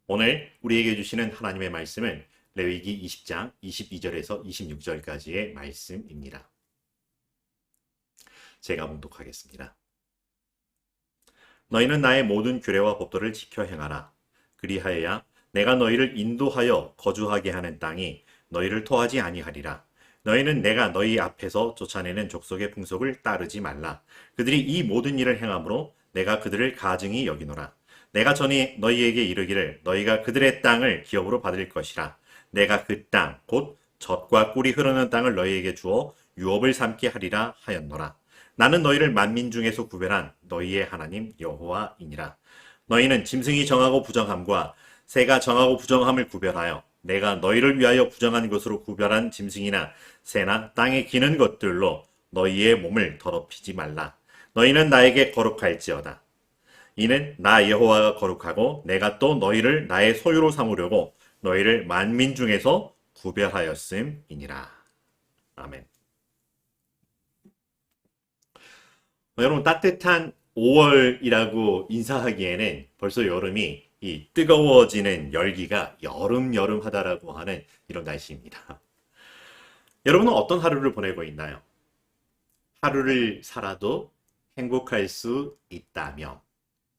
오늘 우리에게 주시는 하나님의 말씀은 레위기 20장 22절에서 26절까지의 말씀입니다. 제가 봉독하겠습니다. 너희는 나의 모든 규례와 법도를 지켜 행하라. 그리하여야 내가 너희를 인도하여 거주하게 하는 땅이 너희를 토하지 아니하리라. 너희는 내가 너희 앞에서 쫓아내는 족속의 풍속을 따르지 말라. 그들이 이 모든 일을 행함으로 내가 그들을 가증히 여기노라. 내가 전에 너희에게 이르기를 너희가 그들의 땅을 기업으로 받을 것이라. 내가 그 땅 곧 젖과 꿀이 흐르는 땅을 너희에게 주어 유업을 삼게 하리라 하였노라. 나는 너희를 만민 중에서 구별한 너희의 하나님 여호와이니라. 너희는 짐승이 정하고 부정함과 새가 정하고 부정함을 구별하여 내가 너희를 위하여 부정한 것으로 구별한 짐승이나 새나 땅에 기는 것들로 너희의 몸을 더럽히지 말라. 너희는 나에게 거룩할지어다. 이는 나 여호와가 거룩하고 내가 또 너희를 나의 소유로 삼으려고 너희를 만민 중에서 구별하였음이니라. 아멘. 여러분, 따뜻한 5월이라고 인사하기에는 벌써 여름이 이 뜨거워지는 열기가 여름 하다라고 하는 이런 날씨입니다. 여러분은 어떤 하루를 보내고 있나요? 하루를 살아도 행복할 수 있다면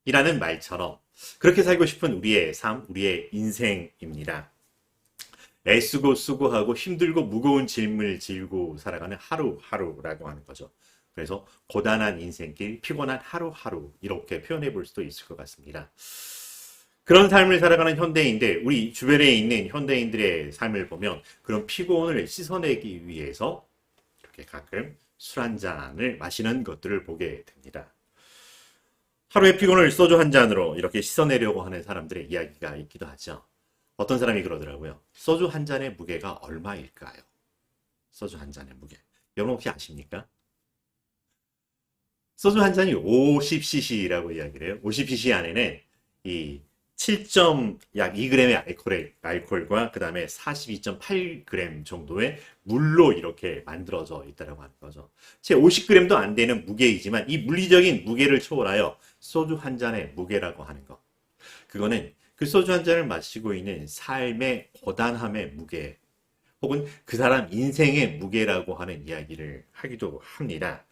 이라는 말처럼 그렇게 살고 싶은 우리의 삶, 우리의 인생입니다. 애쓰고 수고하고 힘들고 무거운 짐을 지고 살아가는 하루하루라고 하는 거죠. 그래서 고단한 인생길, 피곤한 하루하루 이렇게 표현해 볼 수도 있을 것 같습니다. 그런 삶을 살아가는 현대인들, 우리 주변에 있는 현대인들의 삶을 보면 그런 피곤을 씻어내기 위해서 이렇게 가끔 술 한 잔을 마시는 것들을 보게 됩니다. 하루의 피곤을 소주 한 잔으로 이렇게 씻어내려고 하는 사람들의 이야기가 있기도 하죠. 어떤 사람이 그러더라고요. 소주 한 잔의 무게가 얼마일까요? 소주 한 잔의 무게. 여러분 혹시 아십니까? 소주 한 잔이 50cc라고 이야기를 해요. 50cc 안에는 이 7약 2g의 알코올과 그 다음에 42.8g 정도의 물로 이렇게 만들어져 있다고 하는 거죠. 채 50g도 안 되는 무게이지만 이 물리적인 무게를 초월하여 소주 한 잔의 무게라고 하는 것. 그거는 그 소주 한 잔을 마시고 있는 삶의 고단함의 무게 혹은 그 사람 인생의 무게라고 하는 이야기를 하기도 합니다.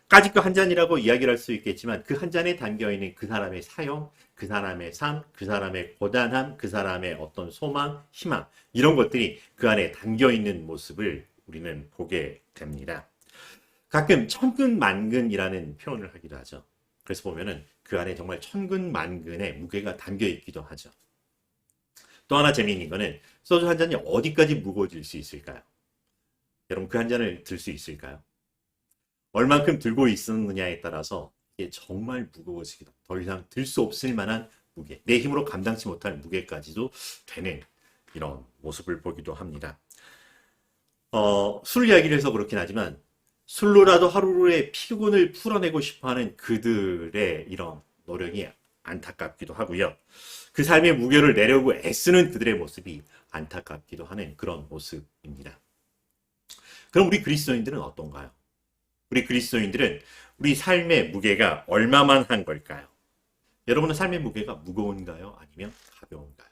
까짓 거 한 잔이라고 이야기를 할 수 있겠지만 그 한 잔에 담겨있는 그 사람의 사용, 그 사람의 삶, 그 사람의 고단함, 그 사람의 어떤 소망, 희망 이런 것들이 그 안에 담겨있는 모습을 우리는 보게 됩니다. 가끔 천근만근이라는 표현을 하기도 하죠. 그래서 보면은 그 안에 정말 천근만근의 무게가 담겨있기도 하죠. 또 하나 재미있는 거는 소주 한 잔이 어디까지 무거워질 수 있을까요? 여러분 그 한 잔을 들 수 있을까요? 얼만큼 들고 있었느냐에 따라서 이게 정말 무거워지기도 더 이상 들 수 없을 만한 무게, 내 힘으로 감당치 못할 무게까지도 되는 이런 모습을 보기도 합니다. 술 이야기를 해서 그렇긴 하지만 술로라도 하루의 피곤을 풀어내고 싶어하는 그들의 이런 노력이 안타깝기도 하고요. 그 삶의 무게를 내려고 애쓰는 그들의 모습이 안타깝기도 하는 그런 모습입니다. 그럼 우리 그리스도인들은 어떤가요? 우리 그리스도인들은 우리 삶의 무게가 얼마만한 걸까요? 여러분의 삶의 무게가 무거운가요? 아니면 가벼운가요?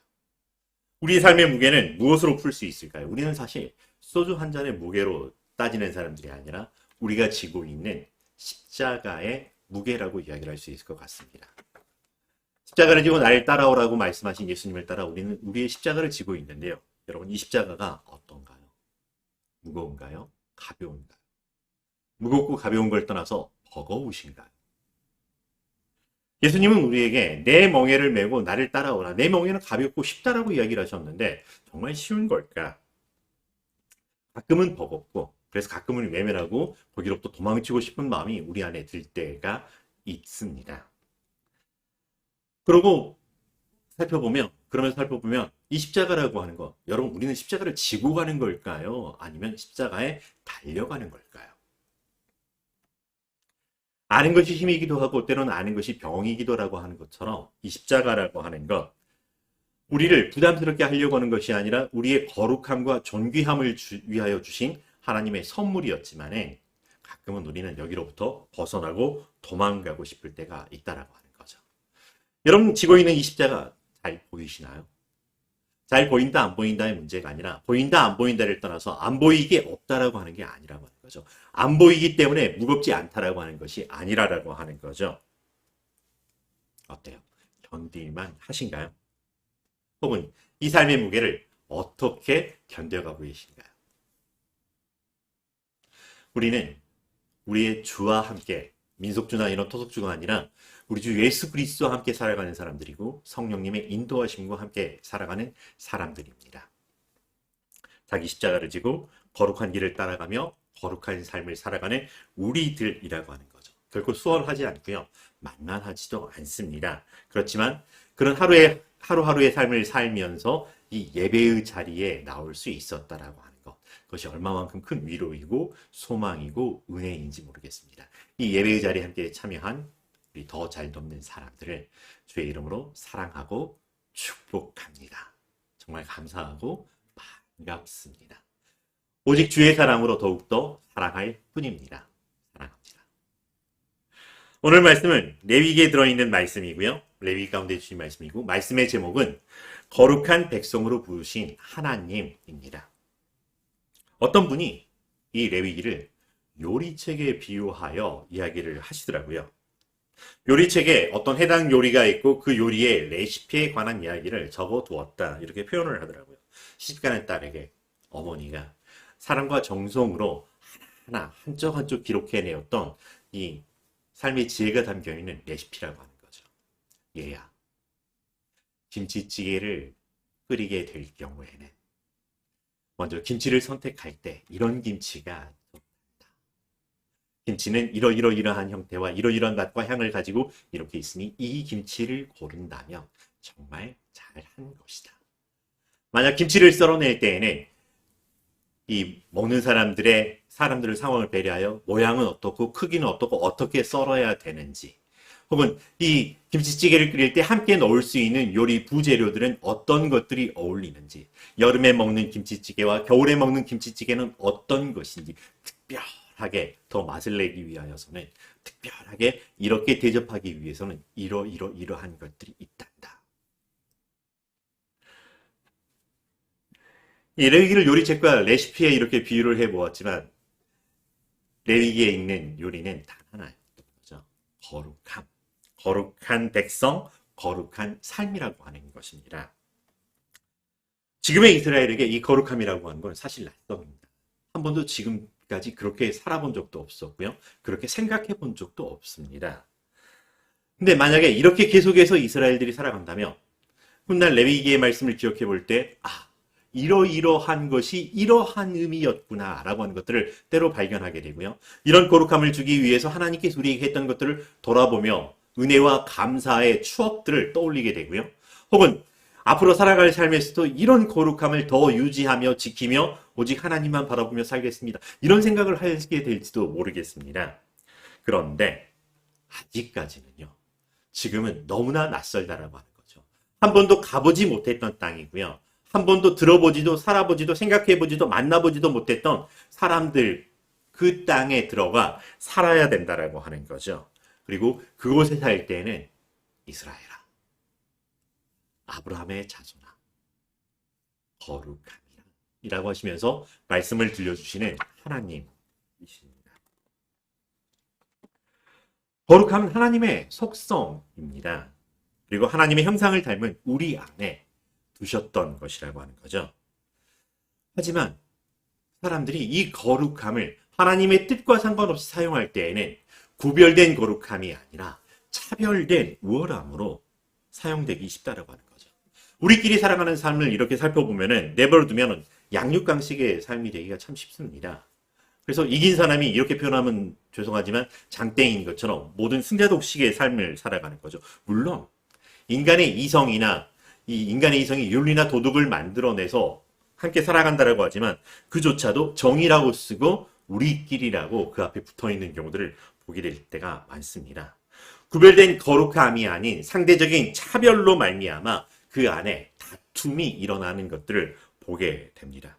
우리의 삶의 무게는 무엇으로 풀 수 있을까요? 우리는 사실 소주 한 잔의 무게로 따지는 사람들이 아니라 우리가 지고 있는 십자가의 무게라고 이야기를 할 수 있을 것 같습니다. 십자가를 지고 나를 따라오라고 말씀하신 예수님을 따라 우리는 우리의 십자가를 지고 있는데요. 여러분 이 십자가가 어떤가요? 무거운가요? 가벼운가요? 무겁고 가벼운 걸 떠나서 버거우신가요? 예수님은 우리에게 내 멍에를 메고 나를 따라오라. 내 멍에는 가볍고 쉽다라고 이야기를 하셨는데 정말 쉬운 걸까? 가끔은 버겁고 그래서 가끔은 외면하고 거기로부터 도망치고 싶은 마음이 우리 안에 들 때가 있습니다. 그러고 그러면서 살펴보면 이 십자가라고 하는 거 여러분 우리는 십자가를 지고 가는 걸까요? 아니면 십자가에 달려가는 걸까요? 아는 것이 힘이기도 하고 때로는 아는 것이 병이기도라고 하는 것처럼 이 십자가라고 하는 것 우리를 부담스럽게 하려고 하는 것이 아니라 우리의 거룩함과 존귀함을 위하여 주신 하나님의 선물이었지만 가끔은 우리는 여기로부터 벗어나고 도망가고 싶을 때가 있다라고 하는 거죠. 여러분 지고 있는 이 십자가 잘 보이시나요? 잘 보인다 안 보인다의 문제가 아니라 보인다 안 보인다를 떠나서 안 보이게 없다라고 하는 게 아니라고 하는 거죠. 안 보이기 때문에 무겁지 않다라고 하는 것이 아니라라고 하는 거죠. 어때요? 견딜만 하신가요? 혹은 이 삶의 무게를 어떻게 견뎌가고 계신가요? 우리는 우리의 주와 함께 민속주나 이런 토속주가 아니라 우리 주 예수 그리스도와 함께 살아가는 사람들이고 성령님의 인도하심과 함께 살아가는 사람들입니다. 자기 십자가를 지고 거룩한 길을 따라가며 거룩한 삶을 살아가는 우리들이라고 하는 거죠. 결코 수월하지 않고요. 만만하지도 않습니다. 그렇지만 그런 하루하루의 삶을 살면서 이 예배의 자리에 나올 수 있었다라고 하는 것. 그것이 얼마만큼 큰 위로이고 소망이고 은혜인지 모르겠습니다. 이 예배의 자리에 함께 참여한 우리 더 잘 돕는 사람들을 주의 이름으로 사랑하고 축복합니다. 정말 감사하고 반갑습니다. 오직 주의 사랑으로 더욱더 사랑할 뿐입니다. 사랑합니다. 오늘 말씀은 레위기에 들어있는 말씀이고요. 레위기 가운데 주신 말씀이고 말씀의 제목은 거룩한 백성으로 부르신 하나님입니다. 어떤 분이 이 레위기를 요리책에 비유하여 이야기를 하시더라고요. 요리책에 어떤 해당 요리가 있고 그 요리의 레시피에 관한 이야기를 적어두었다 이렇게 표현을 하더라고요. 시집가는 딸에게 어머니가 사랑과 정성으로 하나하나 한쪽 한쪽 기록해내었던 이 삶의 지혜가 담겨있는 레시피라고 하는 거죠. 얘야, 김치찌개를 끓이게 될 경우에는 먼저 김치를 선택할 때 이런 김치가 김치는 이러이러이러한 형태와 이러이러한 맛과 향을 가지고 이렇게 있으니 이 김치를 고른다면 정말 잘한 것이다. 만약 김치를 썰어낼 때에는 이 먹는 사람들의 상황을 배려하여 모양은 어떻고 크기는 어떻고 어떻게 썰어야 되는지 혹은 이 김치찌개를 끓일 때 함께 넣을 수 있는 요리 부재료들은 어떤 것들이 어울리는지 여름에 먹는 김치찌개와 겨울에 먹는 김치찌개는 어떤 것인지 특별하게 더 맛을 내기 위하여서는 특별하게 이렇게 대접하기 위해서는 이러한 것들이 있단다. 이 레위기를 요리책과 레시피에 이렇게 비유를 해보았지만 레위기에 있는 요리는 단 하나였던 거죠. 거룩함. 거룩한 백성, 거룩한 삶이라고 하는 것입니다. 지금의 이스라엘에게 이 거룩함이라고 하는 건 사실 낯섭니다. 한 번도 지금까지 그렇게 살아본 적도 없었고요. 그렇게 생각해 본 적도 없습니다. 근데 만약에 이렇게 계속해서 이스라엘들이 살아간다면 훗날 레위기의 말씀을 기억해 볼 때 이러이러한 것이 이러한 의미였구나 라고 하는 것들을 때로 발견하게 되고요. 이런 거룩함을 주기 위해서 하나님께서 우리에게 했던 것들을 돌아보며 은혜와 감사의 추억들을 떠올리게 되고요. 혹은 앞으로 살아갈 삶에서도 이런 거룩함을 더 유지하며 지키며 오직 하나님만 바라보며 살겠습니다. 이런 생각을 하게 될지도 모르겠습니다. 그런데 아직까지는요. 지금은 너무나 낯설다라고 하는 거죠. 한 번도 가보지 못했던 땅이고요. 한 번도 들어보지도 살아보지도 생각해보지도 만나보지도 못했던 사람들 그 땅에 들어가 살아야 된다라고 하는 거죠. 그리고 그곳에 살 때에는 이스라엘아, 아브라함의 자손아, 거룩함이라 이라고 하시면서 말씀을 들려주시는 하나님이십니다. 거룩함은 하나님의 속성입니다. 그리고 하나님의 형상을 닮은 우리 안에 두셨던 것이라고 하는 거죠. 하지만 사람들이 이 거룩함을 하나님의 뜻과 상관없이 사용할 때에는 구별된 거룩함이 아니라 차별된 우월함으로 사용되기 쉽다라고 하는 거죠. 우리끼리 살아가는 삶을 이렇게 살펴보면은 내버려두면은 양육강식의 삶이 되기가 참 쉽습니다. 그래서 이긴 사람이 이렇게 표현하면 죄송하지만 장땡인 것처럼 모든 승자독식의 삶을 살아가는 거죠. 물론 인간의 이성이나 이 인간의 이성이 윤리나 도덕을 만들어내서 함께 살아간다라고 하지만 그조차도 정의라고 쓰고 우리끼리라고 그 앞에 붙어있는 경우들을 보게 될 때가 많습니다. 구별된 거룩함이 아닌 상대적인 차별로 말미암아 그 안에 다툼이 일어나는 것들을 보게 됩니다.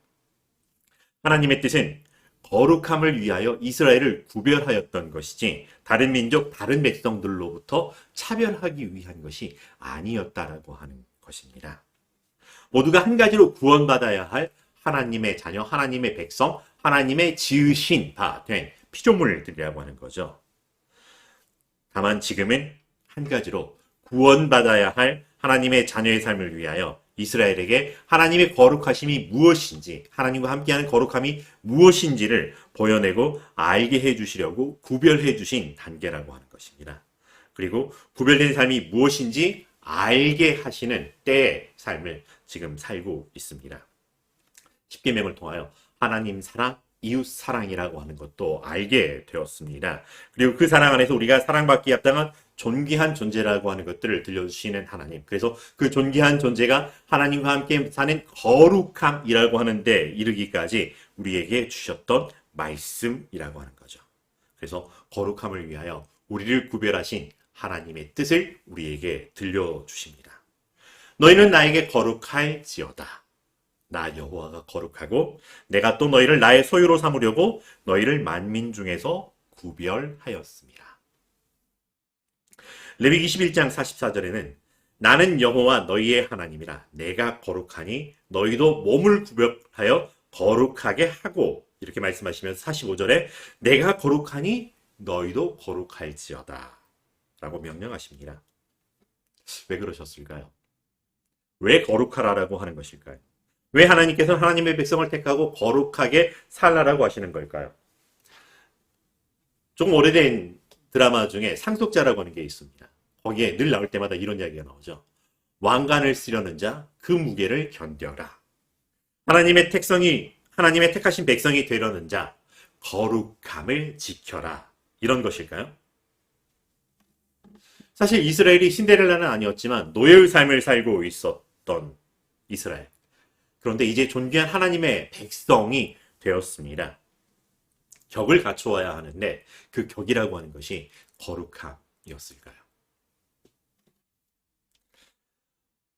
하나님의 뜻은 거룩함을 위하여 이스라엘을 구별하였던 것이지 다른 민족, 다른 백성들로부터 차별하기 위한 것이 아니었다라고 하는 것입니다. 모두가 한 가지로 구원받아야 할 하나님의 자녀, 하나님의 백성, 하나님의 지으신 바 된 피조물들이라고 하는 거죠. 다만 지금은 한 가지로 구원받아야 할 하나님의 자녀의 삶을 위하여 이스라엘에게 하나님의 거룩하심이 무엇인지, 하나님과 함께하는 거룩함이 무엇인지를 보여내고 알게 해주시려고 구별해 주신 단계라고 하는 것입니다. 그리고 구별된 삶이 무엇인지 알게 하시는 때의 삶을 지금 살고 있습니다. 십계명을 통하여 하나님 사랑, 이웃 사랑이라고 하는 것도 알게 되었습니다. 그리고 그 사랑 안에서 우리가 사랑받기에 합당한 존귀한 존재라고 하는 것들을 들려주시는 하나님. 그래서 그 존귀한 존재가 하나님과 함께 사는 거룩함이라고 하는데 이르기까지 우리에게 주셨던 말씀이라고 하는 거죠. 그래서 거룩함을 위하여 우리를 구별하신 하나님의 뜻을 우리에게 들려주십니다. 너희는 나에게 거룩할지어다. 나 여호와가 거룩하고 내가 또 너희를 나의 소유로 삼으려고 너희를 만민 중에서 구별하였습니다. 레위기 21장 44절에는 나는 여호와 너희의 하나님이라 내가 거룩하니 너희도 몸을 구별하여 거룩하게 하고 이렇게 말씀하시면서 45절에 내가 거룩하니 너희도 거룩할지어다 라고 명령하십니다. 왜 그러셨을까요? 왜 거룩하라라고 하는 것일까요? 왜 하나님께서 하나님의 백성을 택하고 거룩하게 살라라고 하시는 걸까요? 조금 오래된 드라마 중에 상속자라고 하는 게 있습니다. 거기에 늘 나올 때마다 이런 이야기가 나오죠. 왕관을 쓰려는 자, 그 무게를 견뎌라. 하나님의 택하신 백성이 되려는 자, 거룩함을 지켜라. 이런 것일까요? 사실 이스라엘이 신데렐라는 아니었지만 노예의 삶을 살고 있었던 이스라엘. 그런데 이제 존귀한 하나님의 백성이 되었습니다. 격을 갖추어야 하는데 그 격이라고 하는 것이 거룩함이었을까요?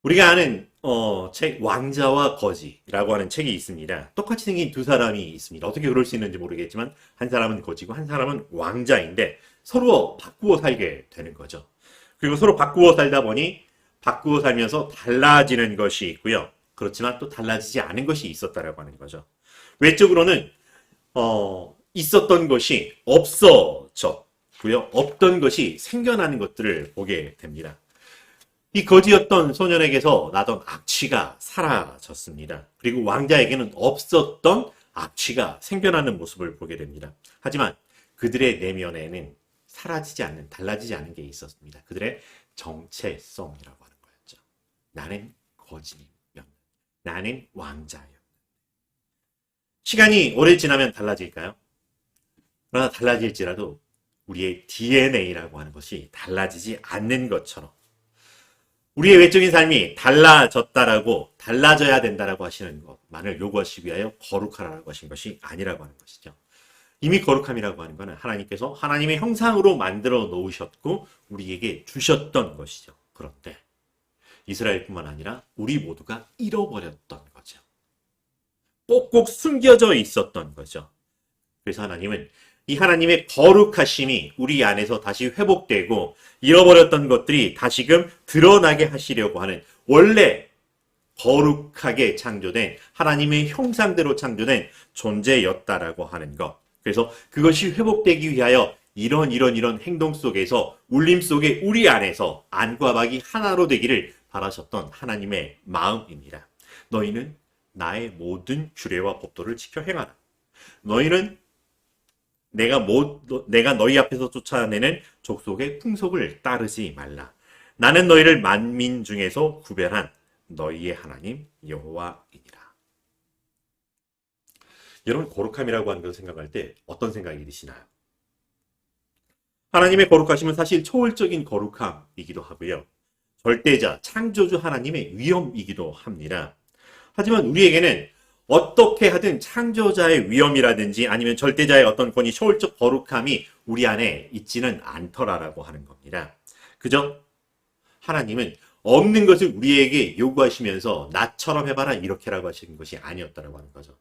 우리가 아는 책 왕자와 거지라고 하는 책이 있습니다. 똑같이 생긴 두 사람이 있습니다. 어떻게 그럴 수 있는지 모르겠지만 한 사람은 거지고 한 사람은 왕자인데 서로 바꾸어 살게 되는 거죠. 그리고 서로 바꾸어 살다 보니 바꾸어 살면서 달라지는 것이 있고요. 그렇지만 또 달라지지 않은 것이 있었다라고 하는 거죠. 외적으로는 있었던 것이 없어졌고요. 없던 것이 생겨나는 것들을 보게 됩니다. 이 거지였던 소년에게서 나던 악취가 사라졌습니다. 그리고 왕자에게는 없었던 악취가 생겨나는 모습을 보게 됩니다. 하지만 그들의 내면에는 사라지지 않는, 달라지지 않은 게 있었습니다. 그들의 정체성이라고 하는 거였죠. 나는 거지였는데, 나는 왕자였는데. 시간이 오래 지나면 달라질까요? 그러나 달라질지라도 우리의 DNA라고 하는 것이 달라지지 않는 것처럼 우리의 외적인 삶이 달라졌다라고, 달라져야 된다라고 하시는 것만을 요구하시기 위하여 거룩하라고 하신 것이 아니라고 하는 것이죠. 이미 거룩함이라고 하는 것은 하나님께서 하나님의 형상으로 만들어 놓으셨고 우리에게 주셨던 것이죠. 그런데 이스라엘뿐만 아니라 우리 모두가 잃어버렸던 거죠. 꼭꼭 숨겨져 있었던 거죠. 그래서 하나님은 이 하나님의 거룩하심이 우리 안에서 다시 회복되고 잃어버렸던 것들이 다시금 드러나게 하시려고 하는 원래 거룩하게 창조된 하나님의 형상대로 창조된 존재였다라고 하는 것. 그래서 그것이 회복되기 위하여 이런 행동 속에서 울림 속에 우리 안에서 안과 박이 하나로 되기를 바라셨던 하나님의 마음입니다. 너희는 나의 모든 규례와 법도를 지켜 행하라. 너희는 내가 너희 앞에서 쫓아내는 족속의 풍속을 따르지 말라. 나는 너희를 만민 중에서 구별한 너희의 하나님 여호와이니라. 여러분, 거룩함이라고 하는 것을 생각할 때 어떤 생각이 드시나요? 하나님의 거룩하심은 사실 초월적인 거룩함이기도 하고요. 절대자, 창조주 하나님의 위엄이기도 합니다. 하지만 우리에게는 어떻게 하든 창조자의 위엄이라든지 아니면 절대자의 어떤 권위, 초월적 거룩함이 우리 안에 있지는 않더라라고 하는 겁니다. 그죠? 하나님은 없는 것을 우리에게 요구하시면서 나처럼 해봐라 이렇게라고 하시는 것이 아니었다라고 하는 거죠.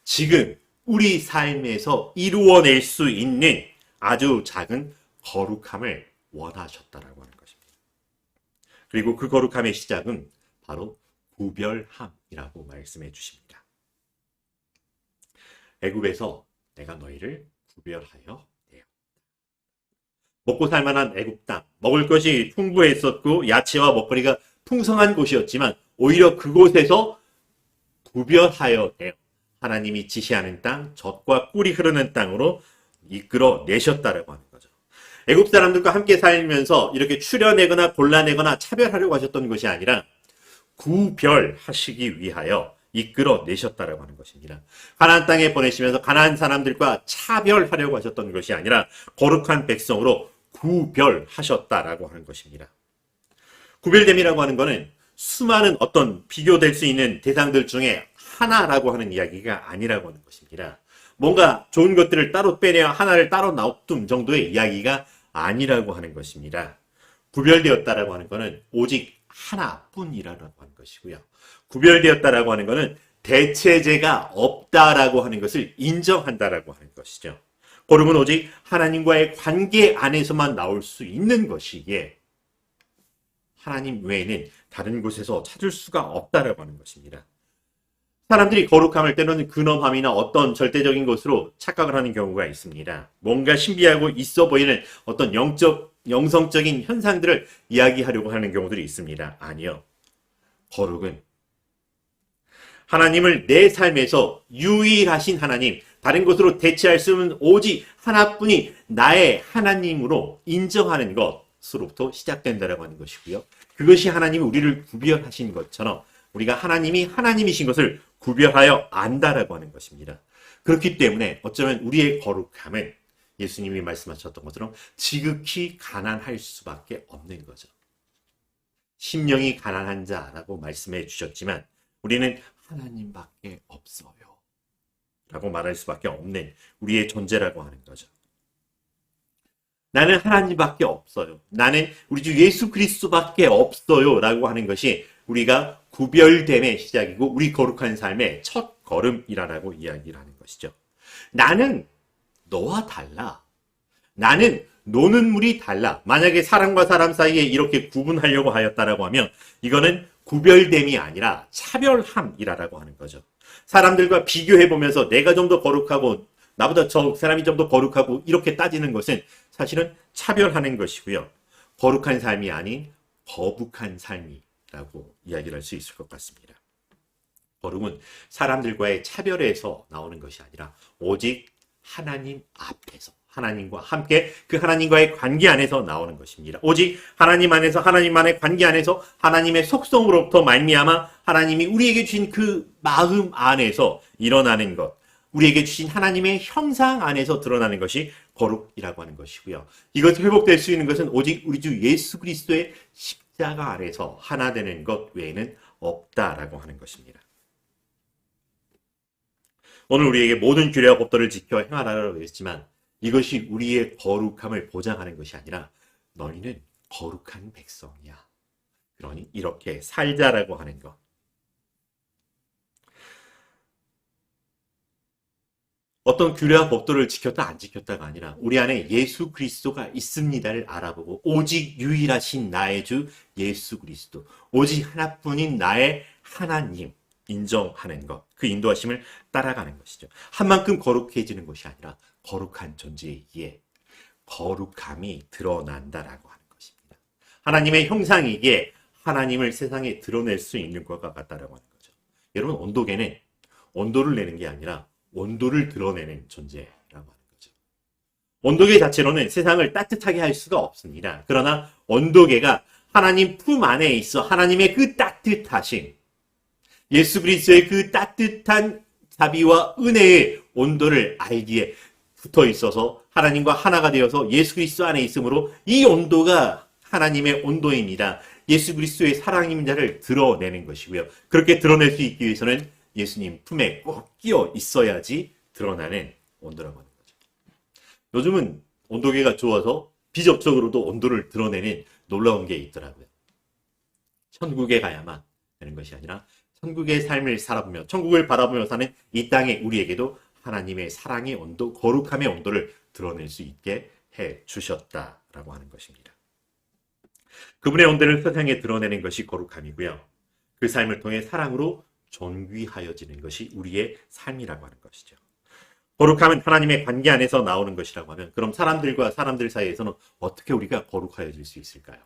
지금 우리 삶에서 이루어낼 수 있는 아주 작은 거룩함을 원하셨다라고 하는 것입니다. 그리고 그 거룩함의 시작은 바로 구별함이라고 말씀해 주십니다. 애굽에서 내가 너희를 구별하여 내어. 먹고 살만한 애굽 땅, 먹을 것이 풍부했었고 야채와 먹거리가 풍성한 곳이었지만 오히려 그곳에서 구별하여 내어 하나님이 지시하는 땅, 젖과 꿀이 흐르는 땅으로 이끌어 내셨다라고 하는 거죠. 애굽 사람들과 함께 살면서 이렇게 추려내거나 골라내거나 차별하려고 하셨던 것이 아니라 구별하시기 위하여 이끌어 내셨다라고 하는 것입니다. 가나안 땅에 보내시면서 가나안 사람들과 차별하려고 하셨던 것이 아니라 거룩한 백성으로 구별하셨다라고 하는 것입니다. 구별됨이라고 하는 것은 수많은 어떤 비교될 수 있는 대상들 중에 하나라고 하는 이야기가 아니라고 하는 것입니다. 뭔가 좋은 것들을 따로 빼내어 하나를 따로 놔둔 정도의 이야기가 아니라고 하는 것입니다. 구별되었다라고 하는 것은 오직 하나뿐이라고 하는 것이고요. 구별되었다라고 하는 것은 대체제가 없다라고 하는 것을 인정한다라고 하는 것이죠. 거룩은 오직 하나님과의 관계 안에서만 나올 수 있는 것이기에 하나님 외에는 다른 곳에서 찾을 수가 없다라고 하는 것입니다. 사람들이 거룩함을 때로는 근엄함이나 어떤 절대적인 것으로 착각을 하는 경우가 있습니다. 뭔가 신비하고 있어 보이는 어떤 영성적인 현상들을 이야기하려고 하는 경우들이 있습니다. 아니요. 거룩은 하나님을 내 삶에서 유일하신 하나님, 다른 것으로 대체할 수 없는 오직 하나뿐이 나의 하나님으로 인정하는 것으로부터 시작된다라고 하는 것이고요. 그것이 하나님이 우리를 구별하신 것처럼 우리가 하나님이 하나님이신 것을 구별하여 안다라고 하는 것입니다. 그렇기 때문에 어쩌면 우리의 거룩함은 예수님이 말씀하셨던 것처럼 지극히 가난할 수밖에 없는 거죠. 심령이 가난한 자라고 말씀해 주셨지만 우리는 하나님밖에 없어요 라고 말할 수밖에 없는 우리의 존재라고 하는 거죠. 나는 하나님밖에 없어요. 나는 우리 주 예수 그리스도밖에 없어요 라고 하는 것이 우리가 구별됨의 시작이고 우리 거룩한 삶의 첫 걸음이라고 이야기를 하는 것이죠. 나는 너와 달라. 나는 노는 물이 달라. 만약에 사람과 사람 사이에 이렇게 구분하려고 하였다라고 하면 이거는 구별됨이 아니라 차별함이라고 하는 거죠. 사람들과 비교해보면서 내가 좀 더 거룩하고 나보다 저 사람이 좀 더 거룩하고 이렇게 따지는 것은 사실은 차별하는 것이고요. 거룩한 삶이 아닌 거북한 삶이라고 이야기를 할 수 있을 것 같습니다. 거룩은 사람들과의 차별에서 나오는 것이 아니라 오직 하나님 앞에서 하나님과 함께 그 하나님과의 관계 안에서 나오는 것입니다. 오직 하나님 안에서 하나님만의 관계 안에서 하나님의 속성으로부터 말미암아 하나님이 우리에게 주신 그 마음 안에서 일어나는 것, 우리에게 주신 하나님의 형상 안에서 드러나는 것이 거룩이라고 하는 것이고요. 이것이 회복될 수 있는 것은 오직 우리 주 예수 그리스도의 십자가 안에서 하나 되는 것 외에는 없다라고 하는 것입니다. 오늘 우리에게 모든 규례와 법도를 지켜 행하라고 했지만 이것이 우리의 거룩함을 보장하는 것이 아니라 너희는 거룩한 백성이야. 그러니 이렇게 살자라고 하는 것. 어떤 규례와 법도를 지켰다 안 지켰다가 아니라 우리 안에 예수 그리스도가 있습니다를 알아보고 오직 유일하신 나의 주 예수 그리스도, 오직 하나뿐인 나의 하나님 인정하는 것, 그 인도하심을 따라가는 것이죠. 한 만큼 거룩해지는 것이 아니라 거룩한 존재이기에 거룩함이 드러난다라고 하는 것입니다. 하나님의 형상이기에 하나님을 세상에 드러낼 수 있는 것과 같다라고 하는 거죠. 여러분, 온도계는 온도를 내는 게 아니라 온도를 드러내는 존재라고 하는 거죠. 온도계 자체로는 세상을 따뜻하게 할 수가 없습니다. 그러나 온도계가 하나님 품 안에 있어 하나님의 그 따뜻하심, 예수 그리스도의 그 따뜻한 자비와 은혜의 온도를 알기에 붙어 있어서 하나님과 하나가 되어서 예수 그리스도 안에 있으므로 이 온도가 하나님의 온도입니다. 예수 그리스도의 사랑임자를 드러내는 것이고요. 그렇게 드러낼 수 있기 위해서는 예수님 품에 꼭 끼어 있어야지 드러나는 온도라고 하는 거죠. 요즘은 온도계가 좋아서 비접촉으로도 온도를 드러내는 놀라운 게 있더라고요. 천국에 가야만 되는 것이 아니라 천국의 삶을 살아보며 천국을 바라보며 사는 이 땅에 우리에게도 하나님의 사랑의 온도, 거룩함의 온도를 드러낼 수 있게 해 주셨다라고 하는 것입니다. 그분의 온도를 세상에 드러내는 것이 거룩함이고요. 그 삶을 통해 사랑으로 존귀하여지는 것이 우리의 삶이라고 하는 것이죠. 거룩함은 하나님의 관계 안에서 나오는 것이라고 하면 그럼 사람들과 사람들 사이에서는 어떻게 우리가 거룩하여질 수 있을까요?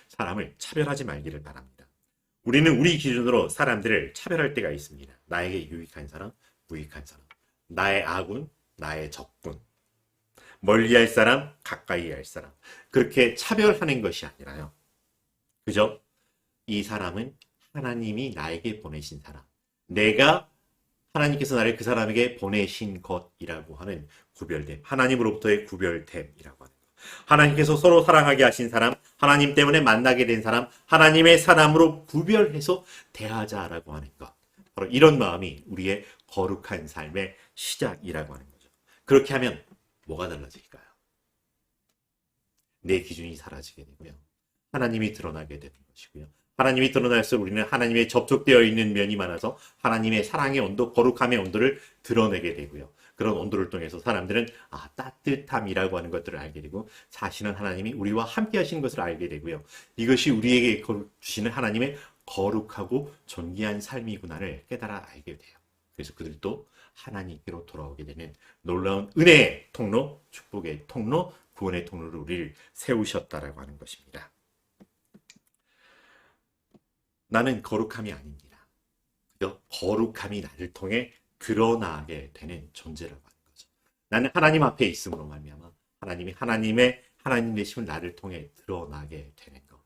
사람을 차별하지 말기를 바랍니다. 우리는 우리 기준으로 사람들을 차별할 때가 있습니다. 나에게 유익한 사람, 무익한 사람, 나의 아군, 나의 적군, 멀리할 사람, 가까이 할 사람, 그렇게 차별하는 것이 아니라요. 그죠? 이 사람은 하나님이 나에게 보내신 사람, 내가 하나님께서 나를 그 사람에게 보내신 것이라고 하는 구별됨, 하나님으로부터의 구별됨이라고 하는 것. 하나님께서 서로 사랑하게 하신 사람, 하나님 때문에 만나게 된 사람, 하나님의 사람으로 구별해서 대하자라고 하는 것. 바로 이런 마음이 우리의 거룩한 삶의 시작이라고 하는 거죠. 그렇게 하면 뭐가 달라질까요? 내 기준이 사라지게 되고요. 하나님이 드러나게 되는 것이고요. 하나님이 드러날수록 우리는 하나님의 접촉되어 있는 면이 많아서 하나님의 사랑의 온도, 거룩함의 온도를 드러내게 되고요. 그런 온도를 통해서 사람들은 따뜻함이라고 하는 것들을 알게 되고 사실은 하나님이 우리와 함께 하시는 것을 알게 되고요. 이것이 우리에게 주시는 하나님의 거룩하고 존귀한 삶이구나를 깨달아 알게 돼요. 그래서 그들도 하나님께로 돌아오게 되는 놀라운 은혜의 통로, 축복의 통로, 구원의 통로를 우리를 세우셨다라고 하는 것입니다. 나는 거룩함이 아닙니다. 그저 거룩함이 나를 통해 드러나게 되는 존재라고 하는 거죠. 나는 하나님 앞에 있음으로 말미암아 하나님 되심을 나를 통해 드러나게 되는 것.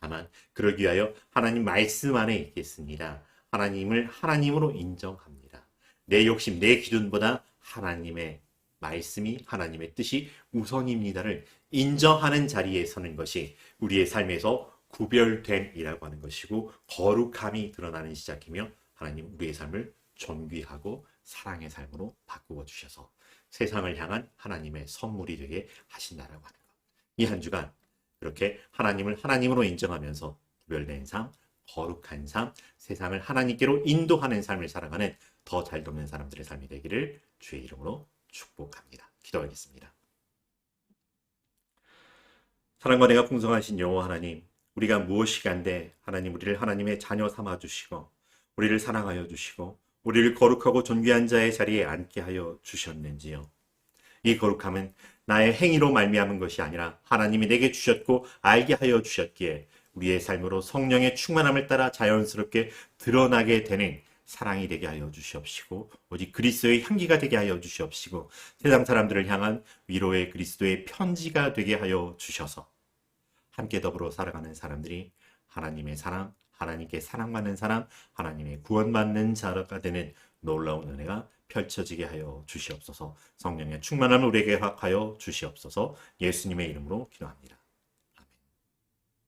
다만 그러기 위하여 하나님 말씀 안에 있겠습니다. 하나님을 하나님으로 인정합니다. 내 욕심, 내 기준보다 하나님의 말씀이, 하나님의 뜻이 우선입니다를 인정하는 자리에 서는 것이 우리의 삶에서 구별됨이라고 하는 것이고 거룩함이 드러나는 시작이며 하나님 우리의 삶을 존귀하고 사랑의 삶으로 바꾸어 주셔서 세상을 향한 하나님의 선물이 되게 하신다라고 하는 것. 이 한 주간 그렇게 하나님을 하나님으로 인정하면서 구별된 삶, 거룩한 삶, 세상을 하나님께로 인도하는 삶을 살아가는 더 잘 돕는 사람들의 삶이 되기를 주의 이름으로 축복합니다. 기도하겠습니다. 사랑과 은혜가 풍성하신 여호와 하나님, 우리가 무엇이간데 하나님 우리를 하나님의 자녀 삼아 주시고 우리를 사랑하여 주시고 우리를 거룩하고 존귀한 자의 자리에 앉게 하여 주셨는지요. 이 거룩함은 나의 행위로 말미암은 것이 아니라 하나님이 내게 주셨고 알게 하여 주셨기에 우리의 삶으로 성령의 충만함을 따라 자연스럽게 드러나게 되는 사랑이 되게 하여 주시옵시고 오직 그리스도의 향기가 되게 하여 주시옵시고 세상 사람들을 향한 위로의 그리스도의 편지가 되게 하여 주셔서 함께 더불어 살아가는 사람들이 하나님의 사랑, 하나님께 사랑받는 사람, 하나님의 구원받는 자가 되는 놀라운 은혜가 펼쳐지게 하여 주시옵소서. 성령의 충만함을 우리에게 허락하여 주시옵소서. 예수님의 이름으로 기도합니다.